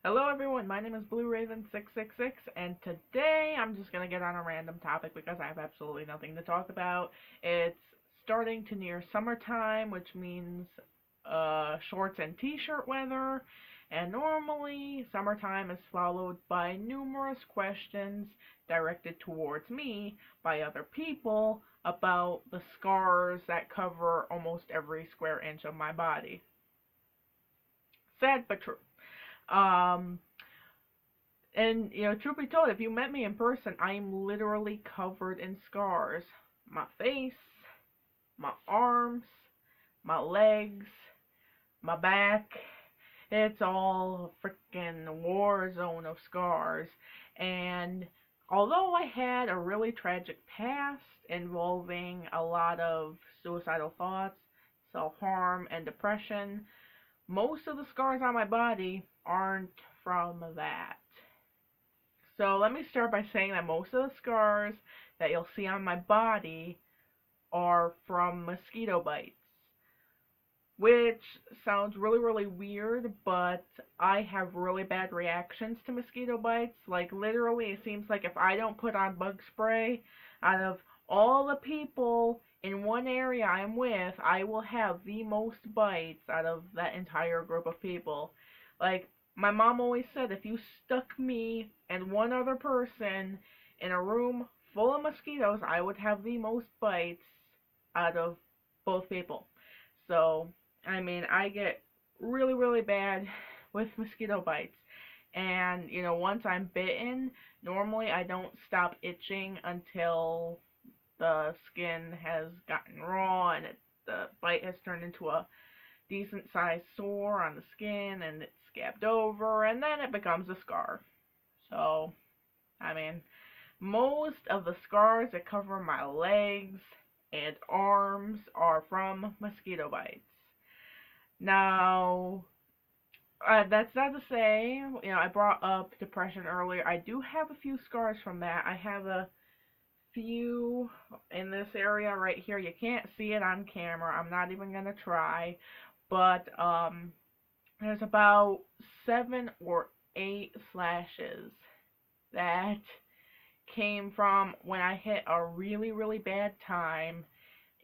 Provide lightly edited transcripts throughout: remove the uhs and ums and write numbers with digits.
Hello everyone, my name is Blue Raven 666 and today I'm just going to get on a random topic because I have absolutely nothing to talk about. It's starting to near summertime, which means shorts and t-shirt weather, and normally summertime is followed by numerous questions directed towards me by other people about the scars that cover almost every square inch of my body. Sad but true. Um, And, truth be told, if you met me in person, I'm literally covered in scars. My face, my arms, my legs, my back. It's all a freaking war zone of scars. And although I had a really tragic past involving a lot of suicidal thoughts, self harm, and depression, most of the scars on my body aren't from that. So let me start by saying that most of the scars that you'll see on my body are from mosquito bites, which sounds really, really weird, but I have really bad reactions to mosquito bites. Like, literally, it seems like if I don't put on bug spray, out of all the people in one area I'm with, I will have the most bites out of that entire group of people. Like, my mom always said if you stuck me and one other person in a room full of mosquitoes, I would have the most bites out of both people. So, I mean, I get really, really bad with mosquito bites. And, once I'm bitten, normally I don't stop itching until the skin has gotten raw and the bite has turned into a decent sized sore on the skin and it's scabbed over, and then it becomes a scar. So, I mean, most of the scars that cover my legs and arms are from mosquito bites. Now, that's not to say, I brought up depression earlier. I do have a few scars from that. I have a few in this area right here. You can't see it on camera. I'm not even gonna try. But there's about 7 or 8 slashes that came from when I hit a really, really bad time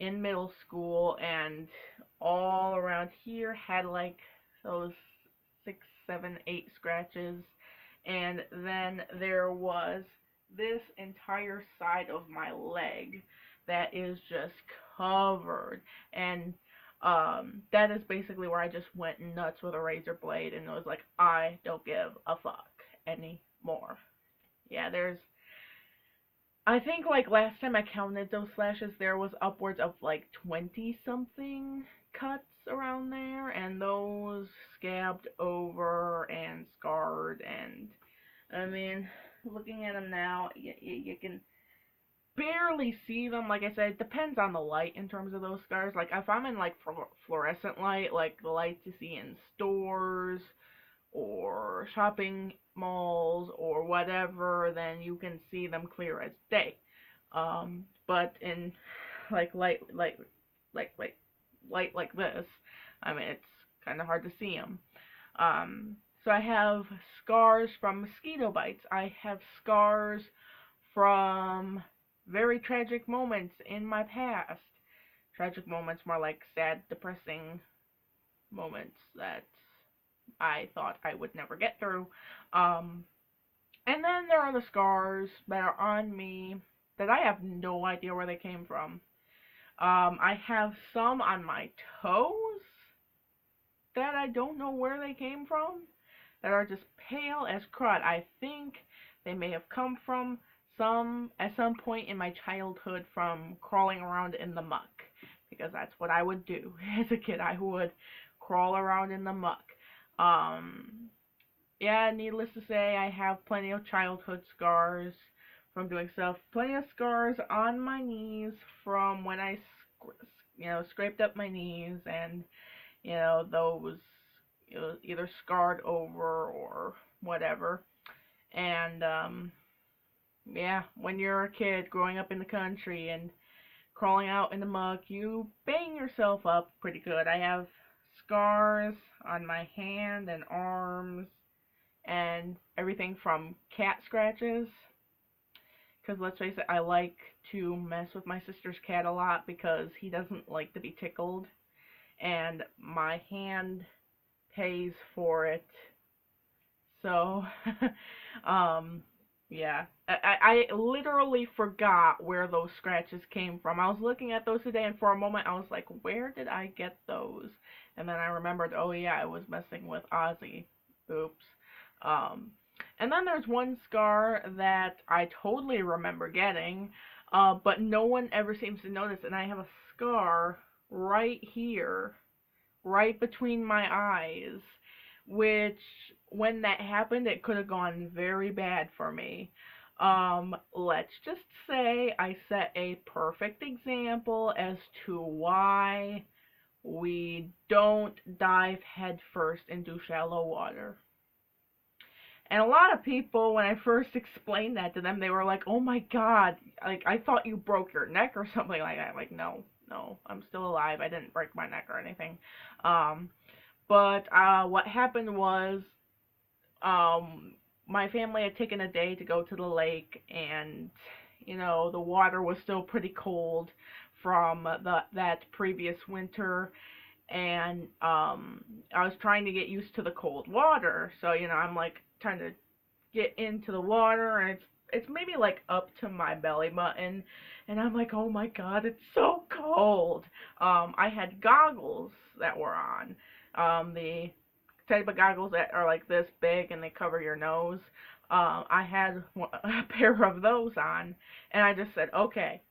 in middle school, and all around here had like those 6, 7, 8 scratches. And then there was this entire side of my leg that is just covered. And that is basically where I just went nuts with a razor blade and was like, I don't give a fuck anymore. Yeah, I think like last time I counted those slashes, there was upwards of like 20 something cuts around there, and those scabbed over and scarred. And I mean, looking at them now, you can barely see them. Like I said, it depends on the light in terms of those scars. Like if I'm in like fluorescent light, like the lights you see in stores or shopping malls or whatever, then you can see them clear as day. But in like light like this, I mean it's kind of hard to see them. So I have scars from mosquito bites. I have scars from very tragic moments in my past. Tragic moments, more like sad, depressing moments that I thought I would never get through. Um, and then there are the scars that are on me that I have no idea where they came from. I have some on my toes that I don't know where they came from, that are just pale as crud. I think they may have come from at some point in my childhood from crawling around in the muck, because that's what I would do as a kid. I would crawl around in the muck. Um, yeah, needless to say, I have plenty of childhood scars from doing stuff. Plenty of scars on my knees from when I, scraped up my knees, and those either scarred over or whatever. And yeah, when you're a kid growing up in the country and crawling out in the muck, you bang yourself up pretty good. I have scars on my hand and arms and everything from cat scratches. Because let's face it, I like to mess with my sister's cat a lot because he doesn't like to be tickled, and my hand pays for it. So, um, yeah, I literally forgot where those scratches came from. I was looking at those today, and for a moment I was like, where did I get those? And then I remembered, oh yeah, I was messing with Ozzy. Oops. Um, and then there's one scar that I totally remember getting, but no one ever seems to notice, and I have a scar right here, right between my eyes, which when that happened, it could have gone very bad for me. Let's just say I set a perfect example as to why we don't dive headfirst into shallow water. And a lot of people, when I first explained that to them, they were like, "Oh my God, like I thought you broke your neck or something like that." Like, no, no, I'm still alive. I didn't break my neck or anything. Um, but what happened was, my family had taken a day to go to the lake, and the water was still pretty cold from that previous winter, and I was trying to get used to the cold water. So I'm like trying to get into the water, and it's maybe like up to my belly button, and I'm like, oh my God, it's so cold. I had goggles that were on, the type of goggles that are like this big and they cover your nose. I had a pair of those on, and I just said, okay,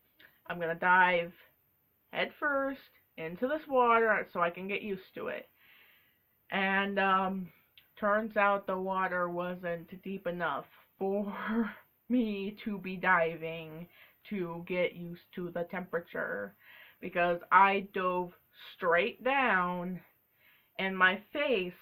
I'm gonna dive head first into this water so I can get used to it. And turns out the water wasn't deep enough for me to be diving to get used to the temperature, because I dove straight down and my face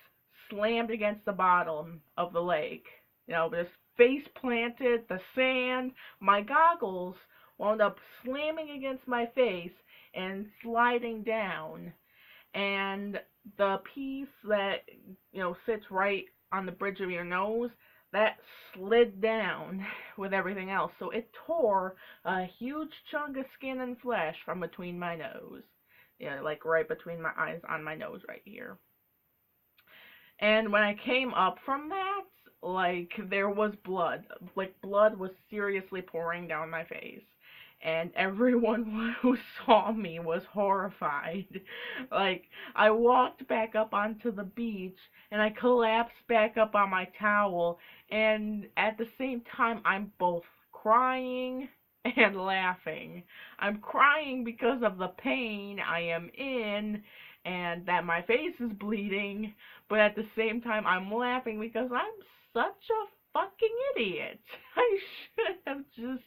slammed against the bottom of the lake. Just face planted, the sand, my goggles wound up slamming against my face and sliding down. And the piece that, sits right on the bridge of your nose, that slid down with everything else. So it tore a huge chunk of skin and flesh from between my nose. Yeah, like right between my eyes on my nose right here. And when I came up from that, like there was blood. Like blood was seriously pouring down my face. And everyone who saw me was horrified. Like, I walked back up onto the beach and I collapsed back up on my towel, and at the same time I'm both crying and laughing. I'm crying because of the pain I am in and that my face is bleeding, but at the same time I'm laughing because I'm such a fucking idiot. I should have just,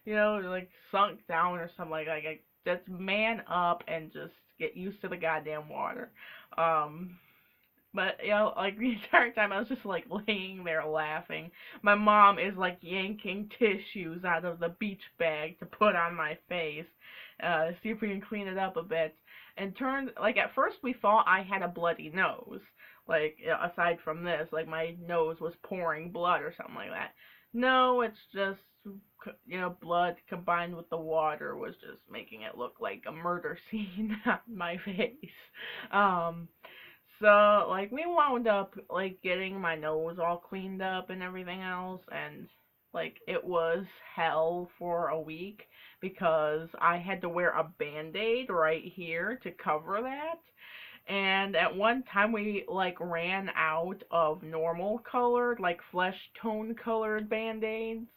like sunk down or something like just man up and just get used to the goddamn water. But like the entire time I was just like laying there laughing. My mom is like yanking tissues out of the beach bag to put on my face, see if we can clean it up a bit. And turned like at first we thought I had a bloody nose. Like aside from this, like my nose was pouring blood or something like that. No, it's just blood combined with the water was just making it look like a murder scene on my face. Um, so like we wound up like getting my nose all cleaned up and everything else, and like it was hell for a week because I had to wear a band-aid right here to cover that. And at one time we like ran out of normal colored, like flesh tone colored band-aids,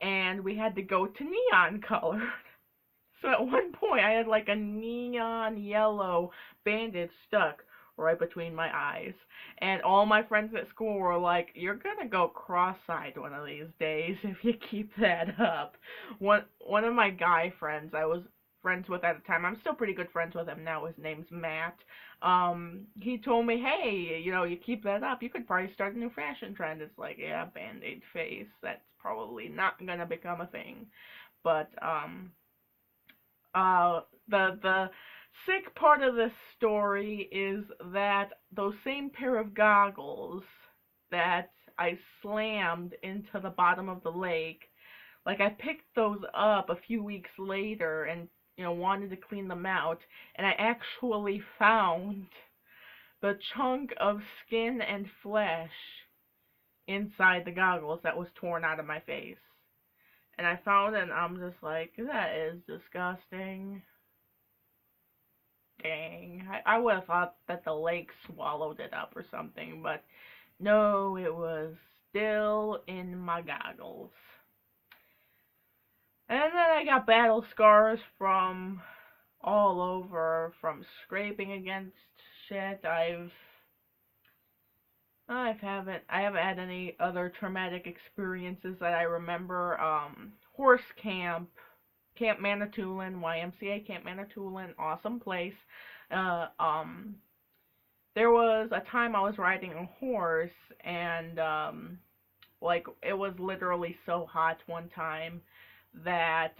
and we had to go to neon colored. So at one point I had like a neon yellow bandage stuck right between my eyes. And all my friends at school were like, "You're gonna go cross-eyed one of these days if you keep that up." One of my guy friends I was friends with at the time, I'm still pretty good friends with him now, his name's Matt. He told me, "Hey, you keep that up, you could probably start a new fashion trend." It's like, yeah, band-aid face, that's probably not gonna become a thing. But the sick part of this story is that those same pair of goggles that I slammed into the bottom of the lake. Like, I picked those up a few weeks later and, wanted to clean them out, and I actually found the chunk of skin and flesh inside the goggles that was torn out of my face. And I found it, and I'm just like, that is disgusting. Dang. I would have thought that the lake swallowed it up or something, but no, it was still in my goggles. And then I got battle scars from all over, from scraping against shit. I haven't had any other traumatic experiences that I remember. Horse camp, Camp Manitoulin, YMCA Camp Manitoulin, awesome place. Uh, um, there was a time I was riding a horse, and like, it was literally so hot one time that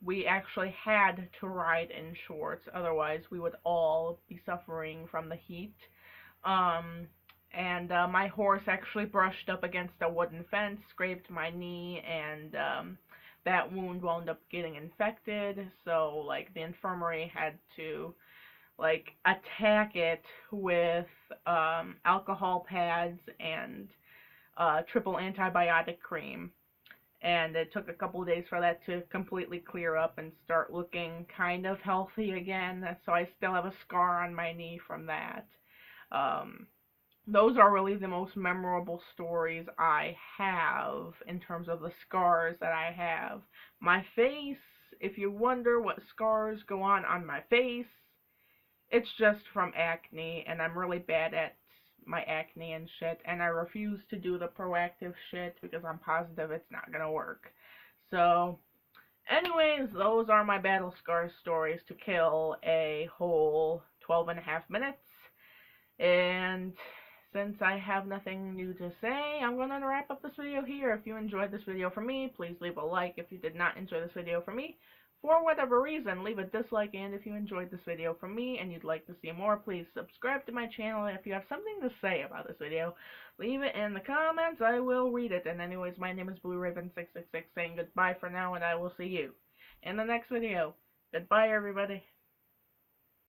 we actually had to ride in shorts, otherwise we would all be suffering from the heat. Um, and my horse actually brushed up against a wooden fence, scraped my knee, and that wound wound up getting infected. So, like, the infirmary had to, like, attack it with alcohol pads and triple antibiotic cream. And it took a couple of days for that to completely clear up and start looking kind of healthy again. So I still have a scar on my knee from that. Those are really the most memorable stories I have in terms of the scars that I have. My face, if you wonder what scars go on my face, it's just from acne, and I'm really bad at my acne and shit, and I refuse to do the proactive shit because I'm positive it's not gonna work. So, anyways, those are my battle scar stories to kill a whole 12 and a half minutes. And since I have nothing new to say, I'm going to wrap up this video here. If you enjoyed this video from me, please leave a like. If you did not enjoy this video from me, for whatever reason, leave a dislike. And if you enjoyed this video from me and you'd like to see more, please subscribe to my channel. And if you have something to say about this video, leave it in the comments. I will read it. And anyways, my name is BlueRaven666 saying goodbye for now, and I will see you in the next video. Goodbye, everybody.